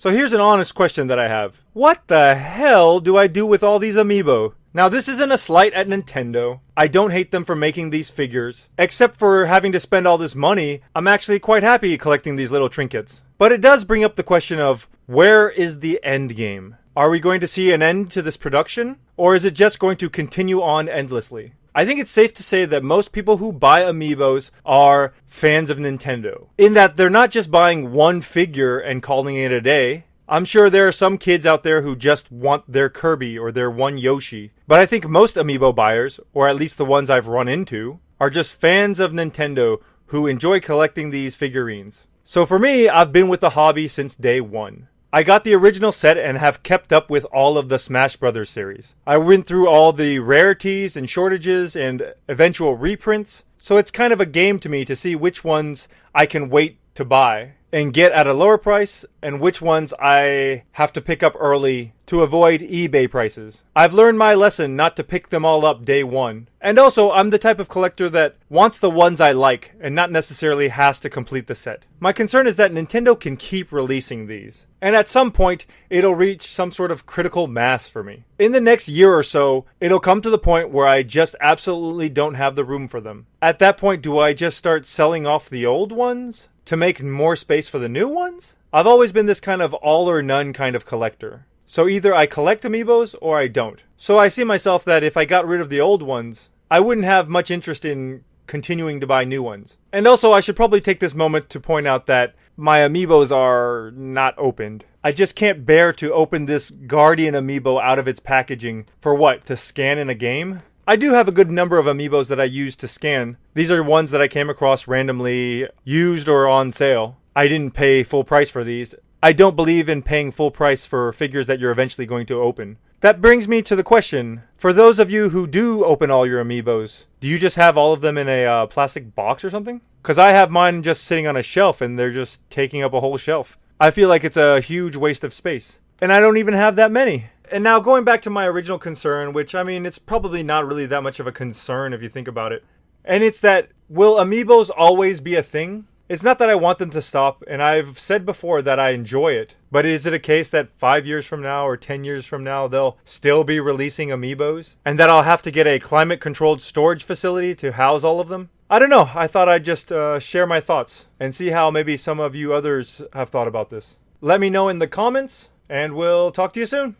So here's an honest question that I have. What the hell do I do with all these amiibo? Now this isn't a slight at Nintendo. I don't hate them for making these figures. Except for having to spend all this money, I'm actually quite happy collecting these little trinkets. But it does bring up the question of, where is the end game? Are we going to see an end to this production? Or is it just going to continue on endlessly? I think it's safe to say that most people who buy amiibos are fans of Nintendo. In that they're not just buying one figure and calling it a day. I'm sure there are some kids out there who just want their Kirby or their one Yoshi. But I think most amiibo buyers, or at least the ones I've run into, are just fans of Nintendo who enjoy collecting these figurines. So for me, I've been with the hobby since day one. I got the original set and have kept up with all of the Smash Brothers series. I went through all the rarities and shortages and eventual reprints, so it's kind of a game to me to see which ones I can wait to buy and get at a lower price, and which ones I have to pick up early to avoid eBay prices. I've learned my lesson not to pick them all up day one. And also, I'm the type of collector that wants the ones I like and not necessarily has to complete the set. My concern is that Nintendo can keep releasing these, and at some point, it'll reach some sort of critical mass for me. In the next year or so, it'll come to the point where I just absolutely don't have the room for them. At that point, do I just start selling off the old ones to make more space for the new ones? I've always been this kind of all or none kind of collector. So either I collect amiibos or I don't. So I see myself that if I got rid of the old ones, I wouldn't have much interest in continuing to buy new ones. And also I should probably take this moment to point out that my amiibos are not opened. I just can't bear to open this Guardian amiibo out of its packaging for what? To scan in a game? I do have a good number of amiibos that I use to scan. These are ones that I came across randomly, used or on sale. I didn't pay full price for these. I don't believe in paying full price for figures that you're eventually going to open. That brings me to the question, for those of you who do open all your amiibos, do you just have all of them in a plastic box or something? Because I have mine just sitting on a shelf and they're just taking up a whole shelf. I feel like it's a huge waste of space. And I don't even have that many. And now going back to my original concern, which I mean, it's probably not really that much of a concern if you think about it. And it's that, will amiibos always be a thing? It's not that I want them to stop, and I've said before that I enjoy it. But is it a case that 5 years from now or 10 years from now, they'll still be releasing amiibos? And that I'll have to get a climate-controlled storage facility to house all of them? I don't know. I thought I'd just share my thoughts and see how maybe some of you others have thought about this. Let me know in the comments, and we'll talk to you soon.